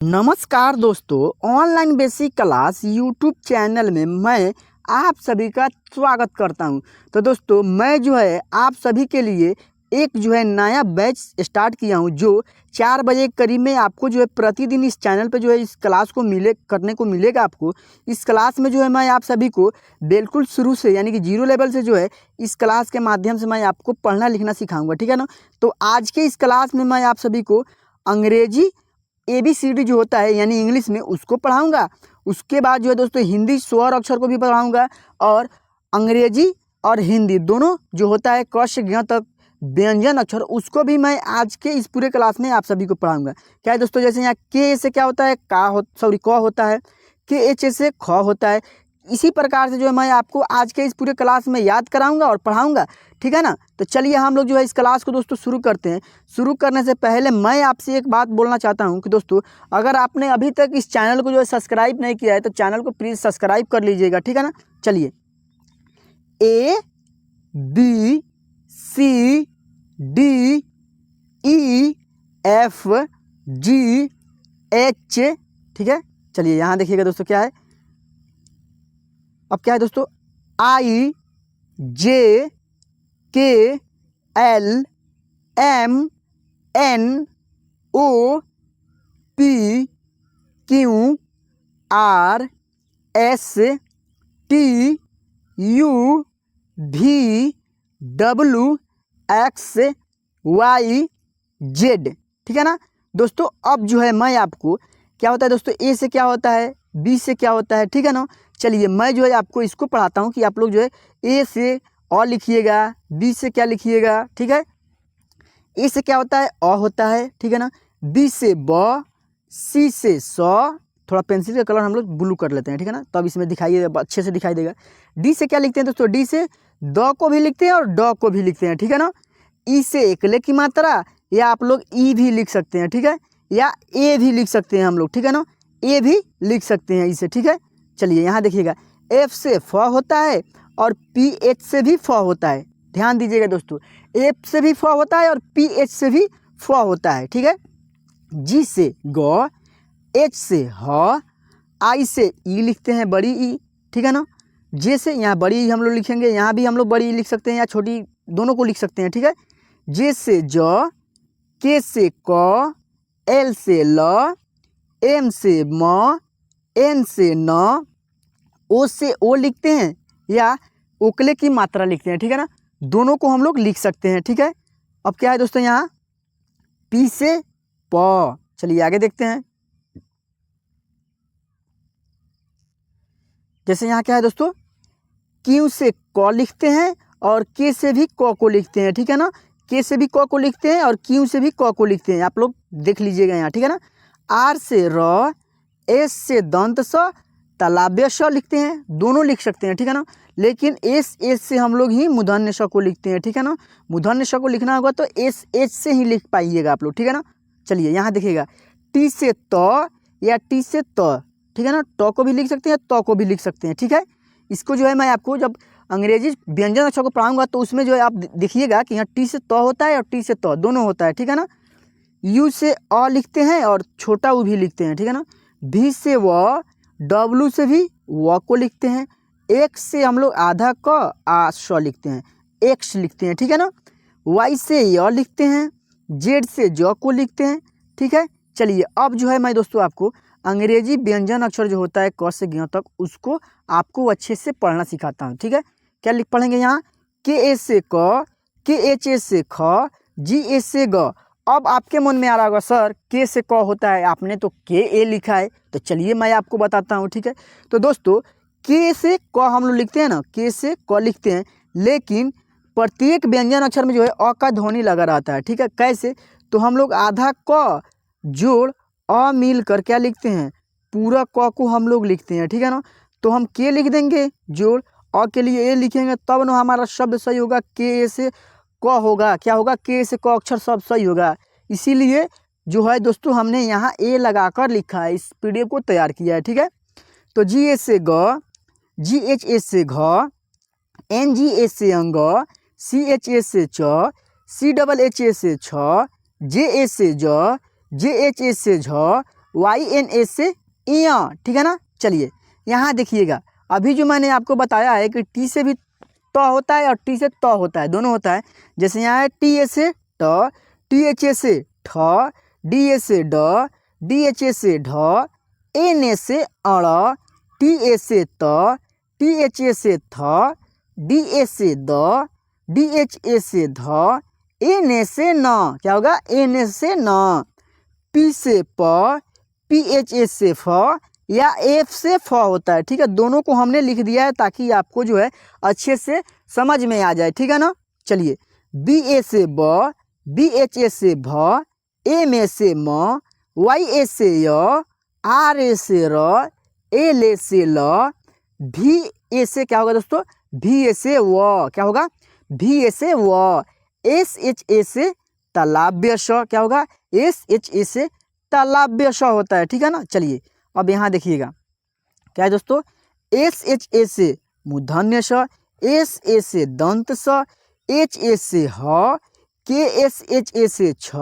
नमस्कार दोस्तों, online basic class YouTube channel में मैं आप सभी का स्वागत करता हूं। तो दोस्तों, मैं जो है आप सभी के लिए एक नया बैच स्टार्ट किया हूं जो 4 बजे करीब में आपको प्रतिदिन इस चैनल पे इस क्लास को करने को मिलेगा। आपको इस क्लास में मैं आप सभी को बिल्कुल शुरू से यानी कि 0 लेवल से इस क्लास के माध्यम से मैं आपको पढ़ना लिखना सिखाऊंगा, ठीक है ना। तो आज के इस क्लास में मैं आप सभी को अंग्रेजी ABCD जो होता है यानी इंग्लिश में उसको पढ़ाऊंगा। उसके बाद दोस्तों हिंदी स्वर अक्षर को भी पढ़ाऊंगा और अंग्रेजी और हिंदी दोनों जो होता है क से ज्ञ तक व्यंजन अक्षर उसको भी मैं आज के इस पूरे क्लास में आप सभी को पढ़ाऊंगा। क्या है दोस्तों, जैसे यहाँ के से क्या होता है क होता है, KH से ख होता है। इसी प्रकार से मैं आपको आज के इस पूरे क्लास में याद कराऊंगा और पढ़ाऊंगा, ठीक है ना। तो चलिए हम लोग इस क्लास को दोस्तों शुरू करते हैं। शुरू करने से पहले मैं आपसे एक बात बोलना चाहता हूं कि दोस्तों, अगर आपने अभी तक इस चैनल को सब्सक्राइब नहीं किया है तो चैनल को प्लीज़ सब्सक्राइब कर लीजिएगा, ठीक है ना। चलिए, ABCDEFGH, ठीक है। चलिए यहाँ देखिएगा दोस्तों क्या है। अब क्या है दोस्तों, IJKLMNOPQRSTUVWXYZ, ठीक है ना दोस्तों। अब मैं आपको क्या होता है दोस्तों, A से क्या होता है, B से क्या होता है, ठीक है ना। चलिए मैं आपको इसको पढ़ाता हूँ कि आप लोग A से अ लिखिएगा, B से क्या लिखिएगा, ठीक है। A से क्या होता है, अ होता है, ठीक है ना। B से ब, C से स, थोड़ा पेंसिल का कलर हम लोग ब्लू कर लेते हैं, ठीक है ना, तब इसमें दिखाइए अच्छे से दिखाई देगा। D से क्या लिखते हैं दोस्तों, D से द को भी लिखते हैं और ड को भी लिखते हैं, ठीक है ना। E से एकले की मात्रा या आप लोग ई भी लिख सकते हैं, ठीक है, या ए भी लिख सकते हैं हम लोग, ठीक है ना, ए भी लिख सकते हैं इसे, ठीक है। चलिए यहाँ देखिएगा, F से फ होता है और PH से भी फ होता है। ध्यान दीजिएगा दोस्तों, F से भी फ होता है और PH से भी फ होता है, ठीक है। G से ग, H से ह, I से ई लिखते हैं, बड़ी ई, ठीक है ना। J से यहाँ बड़ी ई हम लोग लिखेंगे, यहाँ भी हम लोग बड़ी ई लिख सकते हैं या छोटी, दोनों को लिख सकते हैं, ठीक है। J से ज, K से क, L से ल, M से म, N से न, O से ओ लिखते हैं या ओकले की मात्रा लिखते हैं, ठीक है ना, दोनों को हम लोग लिख सकते हैं, ठीक है। अब क्या है दोस्तों, यहाँ P से प। चलिए आगे देखते हैं। जैसे यहाँ क्या है दोस्तों, Q से क लिखते हैं और K से भी क को लिखते हैं, ठीक है ना। K से भी क को लिखते हैं और Q से भी क को लिखते हैं, आप लोग देख लीजिएगा यहाँ, ठीक है ना। R से र, S से दंत स, तालव्य स लिखते हैं, दोनों लिख सकते हैं, ठीक है ना। लेकिन एस से हम लोग ही मूर्धन्य स को लिखते हैं, ठीक है ना। मूर्धन्य स को लिखना होगा तो एच से ही लिख पाइएगा आप लोग, ठीक है ना। चलिए यहाँ देखिएगा, T से त या T से त, ठीक है ना, ट को भी लिख सकते हैं, त को भी लिख सकते हैं, ठीक है। इसको मैं आपको जब अंग्रेजी व्यंजन अक्षर को पढ़ाऊंगा तो उसमें आप देखिएगा कि यहाँ T से त होता है और T से त दोनों होता है, ठीक है ना। U से अ लिखते हैं और छोटा उ भी लिखते हैं, ठीक है ना। V से व, W से भी व को लिखते हैं, X से हम लोग आधा क आ श लिखते हैं, X लिखते हैं, ठीक है ना। Y से य लिखते हैं, Z से ज को लिखते हैं, ठीक है। चलिए अब मैं दोस्तों आपको अंग्रेजी व्यंजन अक्षर जो होता है क से ज्ञ तक उसको आपको अच्छे से पढ़ना सिखाता हूँ, ठीक है। क्या पढ़ेंगे यहाँ, KA से क, KH से ख, GA से ग। अब आपके मन में आ रहा होगा सर K से क होता है, आपने तो KA लिखा है, तो चलिए मैं आपको बताता हूँ, ठीक है। तो दोस्तों K से क हम लोग लिखते हैं ना, K से क लिखते हैं, लेकिन प्रत्येक व्यंजन अक्षर में अ का ध्वनि लगा रहता है, ठीक है। कैसे, तो हम लोग आधा क जोड़ अ मिल कर क्या लिखते हैं, पूरा क को हम लोग लिखते हैं, ठीक है ना। तो हम K लिख देंगे जोड़ अ के लिए A लिखेंगे, तब ना हमारा शब्द सही होगा, K से क होगा, क्या होगा, K से क अक्षर सब सही होगा। इसीलिए दोस्तों हमने यहाँ A लगाकर लिखा है, इस PDF को तैयार किया है, ठीक है। तो GA से ग, GHA से घ, NGA से अंग, CHA से च, CHHA से छ, JA से ज, JHA से झ, YNA से या, ठीक है ना। चलिए यहाँ देखिएगा, अभी जो मैंने आपको बताया है कि टी से भी त होता है और टी से त होता है, दोनों होता है। जैसे यहाँ है TA से ट, THA से ठ, DA से ड, DHA से ढ, NA से अड़, TA से त, THA से थ, DA से द, DHA से ध, NA से न, क्या होगा NA से न, P से प, PHA से फ या F से फ होता है, ठीक है। दोनों को हमने लिख दिया है ताकि आपको जो है अच्छे से समझ में आ जाए, ठीक है ना। चलिए BA से ब, BHA से भ, MA से म, YA से य, RA से र, LA से ल, VA से क्या होगा दोस्तों, VA से व, क्या होगा VA से व, SHA से तालव्य श, क्या होगा SHA से तालव्य श होता है, ठीक है ना। चलिए अब यहाँ देखिएगा क्या है दोस्तों, SHA से मूर्धन्य श, SA से दंत स, HA से ह, KSHA से छ,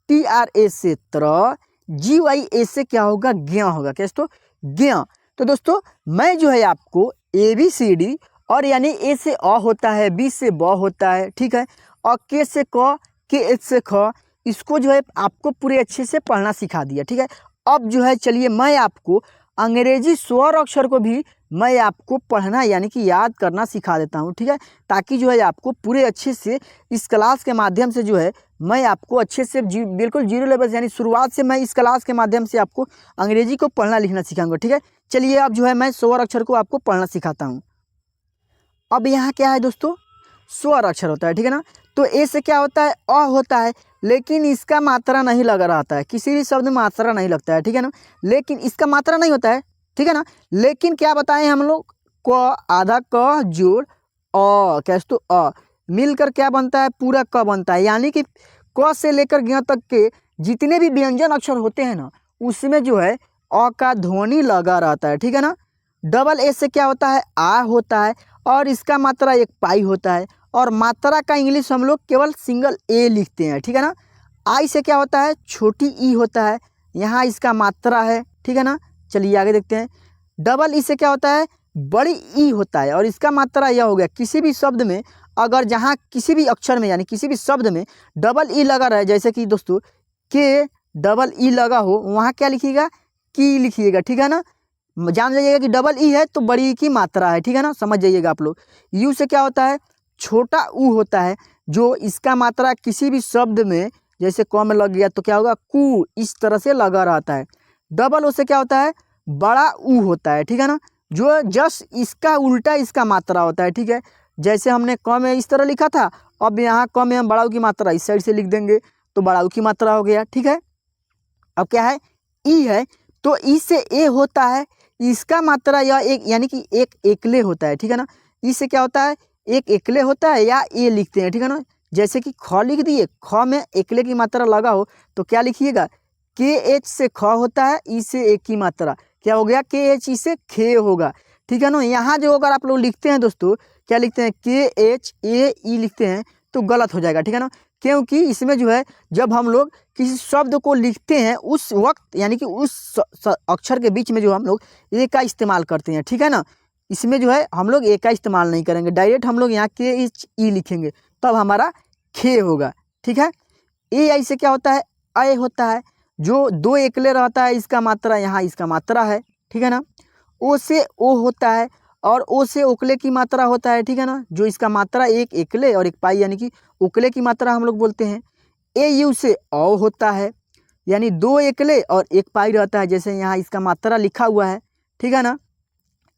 TRA से त्र, GYA से क्या होगा ज्ञ होगा, क्या दोस्तों ज्ञ। तो दोस्तों मैं जो है आपको ABCD और यानी A से अ होता है, B से ब होता है, ठीक है, और K से क, KH से ख, इसको जो है आपको पूरे अच्छे से पढ़ना सिखा दिया, ठीक है। अब जो है चलिए मैं आपको अंग्रेजी स्वर अक्षर को भी मैं आपको पढ़ना यानी कि याद करना सिखा देता हूँ, ठीक है, ताकि जो है आपको पूरे अच्छे से इस क्लास के माध्यम से जो है मैं आपको अच्छे से बिल्कुल जीरो लेवल यानी शुरुआत से मैं इस क्लास के माध्यम से आपको अंग्रेजी को पढ़ना लिखना सिखाऊंगा, ठीक है। चलिए अब जो है मैं स्वर अक्षर को आपको पढ़ना सिखाता हूँ। अब यहाँ क्या है दोस्तों, स्वर अक्षर होता है, ठीक है ना। तो ए से क्या होता है अ होता है, लेकिन इसका मात्रा नहीं लगा रहता है, किसी भी शब्द में मात्रा नहीं लगता है, ठीक है ना, लेकिन इसका मात्रा नहीं होता है, ठीक है ना। लेकिन क्या बताएं हम लोग, क आधा क जोड़ अ, क्या तो अ मिलकर क्या बनता है, पूरा क बनता है। यानी कि क से लेकर ज्ञ तक के जितने भी व्यंजन अक्षर होते हैं ना, उसमें जो है अ का ध्वनि लगा रहता है, ठीक है ना। डबल ए से क्या होता है आ होता है, और इसका मात्रा एक पाई होता है, और मात्रा का इंग्लिश हम लोग केवल सिंगल ए लिखते हैं, ठीक है ना। आई से क्या होता है छोटी ई होता है, यहाँ इसका मात्रा है, ठीक है ना। चलिए आगे देखते हैं। डबल ई से क्या होता है बड़ी ई होता है, और इसका मात्रा यह हो गया किसी भी शब्द में अगर जहाँ किसी भी अक्षर में यानी किसी भी शब्द में डबल ई लगा रहा है, जैसे कि दोस्तों के डबल ई लगा हो, वहाँ क्या लिखिएगा की लिखिएगा, ठीक है ना। जान जाइएगा कि डबल ई है तो बड़ी ई की मात्रा है, ठीक है ना, समझ जाइएगा आप लोग। यू से क्या होता है छोटा ऊ होता है, जो इसका मात्रा किसी भी शब्द में जैसे क में लग गया तो क्या होगा कू, इस तरह से लगा रहता है। डबल ओ से क्या होता है बड़ा ऊ होता है, ठीक है ना, जो जस्ट इसका उल्टा इसका मात्रा होता है, ठीक है। जैसे हमने क में इस तरह लिखा था, अब यहाँ क में हम बड़ा ऊ की मात्रा इस साइड से लिख देंगे तो बड़ा ऊ की मात्रा हो गया, ठीक है। अब क्या है ई है, तो ई से ए होता है, इसका मात्रा यह एक यानी कि एक एकले होता है, ठीक है ना। ई से क्या होता है एक एकले होता है या ए लिखते हैं, ठीक है ना। जैसे कि ख लिख दिए, ख में एकले की मात्रा लगा हो तो क्या लिखिएगा के एच से ख होता है, ई से एक की मात्रा क्या हो गया के एच, ई से खे होगा, ठीक है ना। यहाँ जो अगर आप लोग लिखते हैं दोस्तों क्या लिखते हैं के एच ए ई लिखते हैं तो गलत हो जाएगा, ठीक है ना, क्योंकि इसमें जो है जब हम लोग किसी शब्द को लिखते हैं उस वक्त यानी कि उस अक्षर के बीच में जो हम लोग ए का इस्तेमाल करते हैं, ठीक है ना। इसमें जो है हम लोग ए का इस्तेमाल नहीं करेंगे, डायरेक्ट हम लोग यहाँ के एच ई लिखेंगे तब हमारा खे होगा, ठीक है। ए आई से क्या होता है अय होता है, जो दो एकले रहता है इसका मात्रा यहाँ इसका मात्रा है, ठीक है ना। ओ से ओ होता है, और ओ से ओकले की मात्रा होता है, ठीक है ना, जो इसका मात्रा एक एकले और एक पाई यानी कि ओकले की मात्रा हम लोग बोलते हैं। ए यू से औ होता है, यानी दो एकले और एक पाई रहता है, जैसे यहाँ इसका मात्रा लिखा हुआ है, ठीक है ना।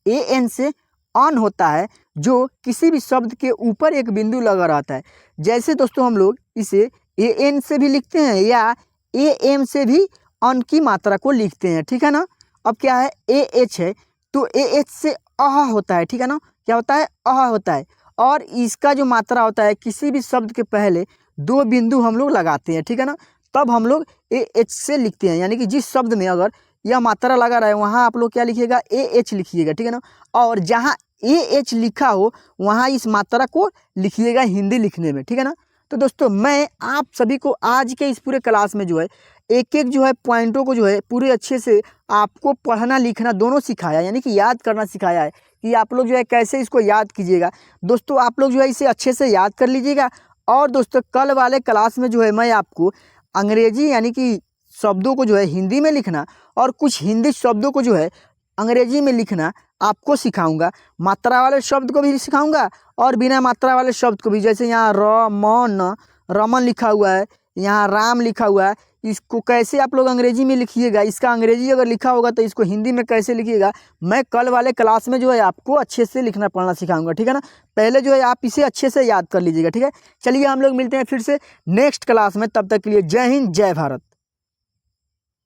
ए एन से ऑन होता है, जो किसी भी शब्द के ऊपर एक बिंदु लगा रहता है, जैसे दोस्तों हम लोग इसे ए एन से भी लिखते हैं या ए एम से भी ऑन की मात्रा को लिखते हैं, ठीक है ना। अब क्या है ए एच है, तो ए एच से अह होता है, ठीक है ना, क्या होता है अह होता है, और इसका जो मात्रा होता है किसी भी शब्द के पहले दो बिंदु हम लोग लगाते हैं, ठीक है ना, तब हम लोग ए एच से लिखते हैं। यानी कि जिस शब्द में अगर यह मात्रा लगा रहा है वहाँ आप लोग क्या लिखिएगा ए एच लिखिएगा, ठीक है ना, और जहाँ ए एच लिखा हो वहाँ इस मात्रा को लिखिएगा हिंदी लिखने में, ठीक है ना। तो दोस्तों मैं आप सभी को आज के इस पूरे क्लास में जो है एक एक जो है पॉइंटों को जो है पूरे अच्छे से आपको पढ़ना लिखना दोनों सिखाया, यानी कि याद करना सिखाया है कि आप लोग जो है कैसे इसको याद कीजिएगा। दोस्तों आप लोग जो है इसे अच्छे से याद कर लीजिएगा। और दोस्तों कल वाले क्लास में जो है मैं आपको अंग्रेजी यानी कि शब्दों को जो है हिंदी में लिखना और कुछ हिंदी शब्दों को जो है अंग्रेजी में लिखना आपको सिखाऊंगा। मात्रा वाले शब्द को भी सिखाऊंगा और बिना मात्रा वाले शब्द को भी, जैसे यहाँ रमन, रमन लिखा हुआ है, यहाँ राम लिखा हुआ है, इसको कैसे आप लोग अंग्रेजी में लिखिएगा, इसका अंग्रेजी अगर लिखा होगा तो इसको हिंदी में कैसे लिखिएगा, मैं कल वाले क्लास में जो है आपको अच्छे से लिखना पढ़ना सिखाऊंगा, ठीक है ना। पहले जो है आप इसे अच्छे से याद कर लीजिएगा, ठीक है। चलिए हम लोग मिलते हैं फिर से नेक्स्ट क्लास में, तब तक के लिए जय हिंद जय भारत।